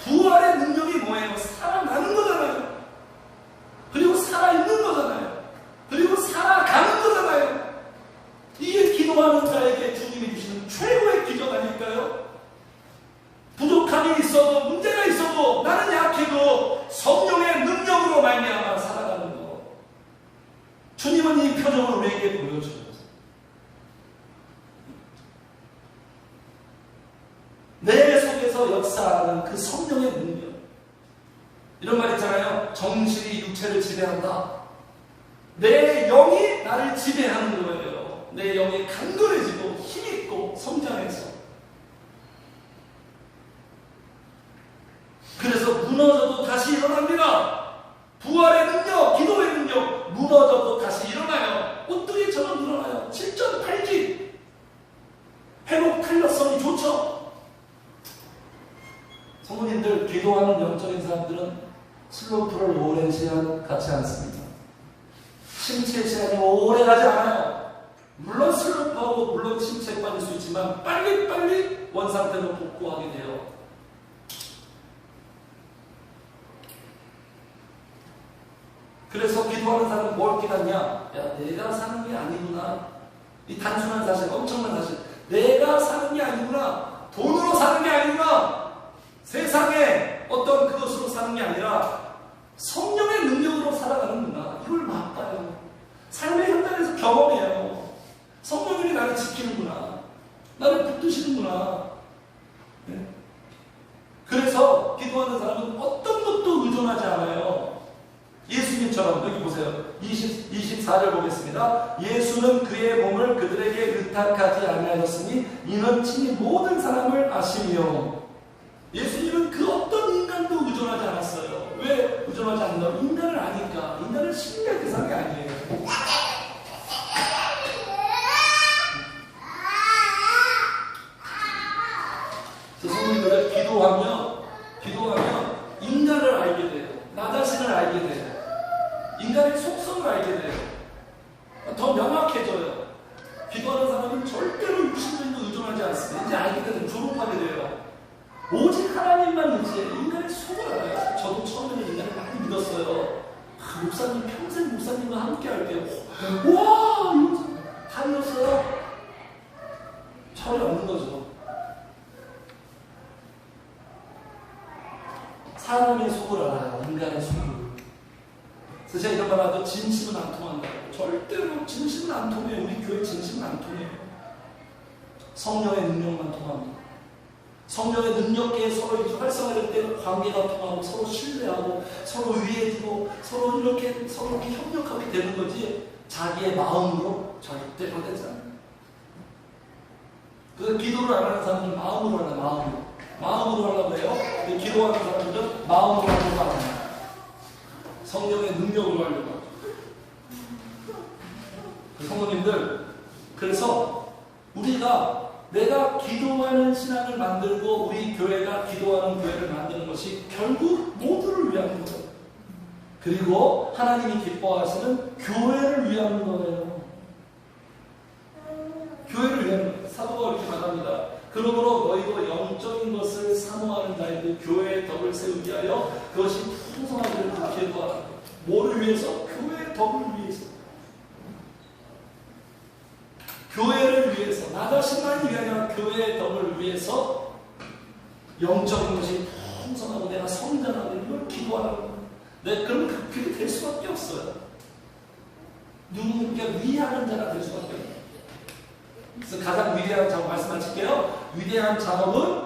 부활의 능력이 뭐예요? 살아나는 거잖아요. 그리고 살아있는 거잖아요. 그리고 살아가는 거잖아요. 이게 기도하는 자에게 주님이 주시는 최고의 기적 아닐까요? 부족함이 있어도, 문제가 있어도, 나는 약해도 성령의 능력으로 말미암아 살아가는 거. 주님은 이 표적을 우리에게 보여줘요. 내 속에서 역사하는 그 성령의 능력. 이런 말 있잖아요. 정신이 육체를 지배한다. 내 영이 나를 지배하는 거예요. 내 영이 강건해지고 힘있고 성장해서. 그래서 무너져도 다시 일어납니다. 부활의 능력, 기도의 능력. 무너져도 다시 일어나요. 오뚜기처럼 일어나요. 7전 8기. 회복 탄력성이 좋죠. 성도님들, 기도하는 영적인 사람들은 슬로프를 오랜 시간 갖지 않습니다. 침체 시간이 오래 가지 않아요. 물론 슬럼프하고 물론 침체에 빠질 수 있지만 빨리빨리 원상태로 복구하게 돼요. 그래서 기도하는 사람은 뭘 깨닫냐? 야, 내가 사는 게 아니구나. 이 단순한 사실, 엄청난 사실. 내가 사는 게 아니구나. 돈으로 사는 게 아니구나. 세상에 어떤 그것으로 사는 게 아니라 성령의 능력으로 살아가는구나. 이걸 맛봐요. 삶의 현장에서 경험해요. 성령님이 나를 지키는구나. 나를 붙드시는구나. 네? 그래서 기도하는 사람은 어떤 것도 의존하지 않아요. 예수님처럼 여기 보세요. 24절 보겠습니다. 예수는 그의 몸을 그들에게 의탁하지 아니하였으니 이는 친히 모든 사람을 아시며. 예수님은 그 어떤 인간도 의존하지 않았어요. 왜 의존하지 않나? 인간을 아니까. 인간은 신뢰할 대상이 아니에요. 성도님들 기도하면 인간을 알게 돼요. 나 자신을 알게 돼요. 인간의 속성을 알게 돼요. 더 명확해져요. 기도하는 사람은 절대로 육신적인 의존하지 않습니다. 이제 알게 되면 졸업하게 돼요. 오직 하나님만 이제 인간의 속을 알아요. 저도 처음에는 인간을 많이 믿었어요. 목사님 평생 목사님과 함께 할게요. 와, 이거 다 잃었어요. 철이 없는 거죠. 사람의 속을 알아요. 인간의 속을. 그래서 제가 이런 말 하도 진심은 안 통한다고. 절대로 진심은 안 통해요. 우리 교회 진심은 안 통해요. 성령의 능력만 통합니다. 성령의 능력에 서로 활성화될 때 관계가 통하고 서로 신뢰하고 서로 위해지고 서로 이렇게 협력하게 되는 거지 자기의 마음으로 절대로 되지 않아요. 그래서 기도를 안 하는 사람들은 마음으로 하나 마음으로 하려고 해요. 근데 기도하는 사람들은 마음으로 하려고 안 해요. 성령의 능력으로 하려고 하죠. 성도님들, 그래서 내가 기도하는 신앙을 만들고 우리 교회가 기도하는 교회를 만드는 것이 결국 모두를 위한 거예요. 그리고 하나님이 기뻐하시는 교회를 위한 거예요. 교회를 위한 거예요. 사도가 이렇게 말합니다. 그러므로 너희도 영적인 것을 사모하는 자에게 교회의 덕을 세우기 위하여 그것이 풍성하기를 기도하라. 뭐를 위해서? 교회의 덕을 위해서. 교회를 위해서, 나 자신만이 아니라 교회의 덕을 위해서 영적인 것이 풍성하고 내가 성장하고 이걸 기도하라고. 그러면 그렇게 될 수밖에 없어요. 누군가 위하는 자가 될 수밖에 없어요. 그래서 가장 위대한 작업 말씀하실게요. 위대한 작업은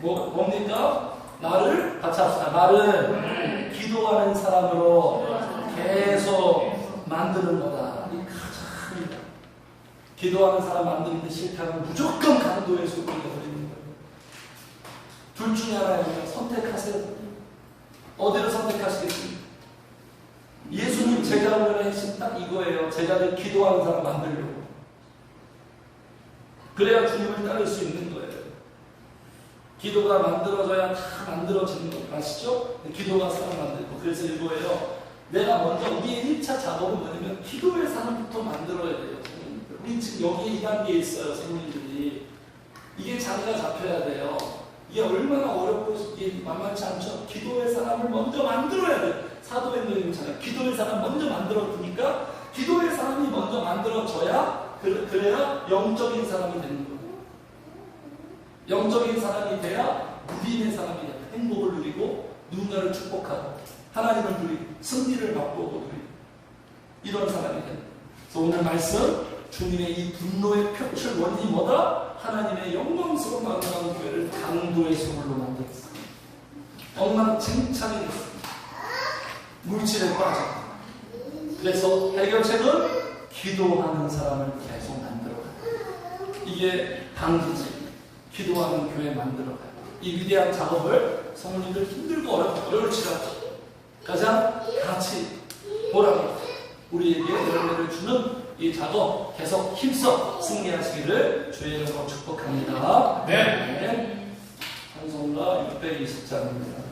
뭡니까? 나를 같이 합시다. 나를 기도하는 사람으로 계속 만드는 거다. 이 가장 기도하는 사람 만드는데 실패하면 무조건 강도의 속으로 버리는 거예요. 둘 중에 하나예요. 선택하세요. 어디를 선택하시겠습니까? 예수님 제자를 하신 딱 이거예요. 제자들 기도하는 사람 만들려고. 그래야 주님을 따를 수 있는 거예요. 기도가 만들어져야 다 만들어지는 거 아시죠? 기도가 사람 만들고. 그래서 이거예요. 내가 먼저 우리의 1차 작업은 뭐냐면 기도의 사람부터 만들어야 돼요. 우리 지금 여기에 이 단계에 있어요. 성도님들이. 이게 자리가 잡혀야 돼요. 이게 얼마나 어렵고 이게 만만치 않죠? 기도의 사람을 먼저 만들어야 돼요. 사도행전이잖아요. 기도의 사람 먼저 만들어 두니까 기도의 사람이 먼저 만들어져야 그래야 영적인 사람이 되는 거예요. 영적인 사람이 돼야 누림의 사람이 돼요. 행복을 누리고 누군가를 축복하고 하나님을 누리고 승리를 맛보고 누리고 이런 사람이 돼요. 그래서 오늘 말씀 주님의 이 분노의 표출 원인이 뭐다? 하나님의 영광스러운 만나는 교회를 강도의 소굴로 만들었어요. 엉망진창이 됐습니다. 물질에 빠져. 그래서 해결책은 기도하는 사람을 계속 만들어가요. 이게 방지지. 기도하는 교회 만들어가요. 이 위대한 작업을 성도님들 힘들고 어려울지라도 가장 같이 보라고 우리에게 열매를 주는 이 작업 계속 힘써 승리하시기를 주의 이름으로 축복합니다. 네. 찬송가 620장입니다.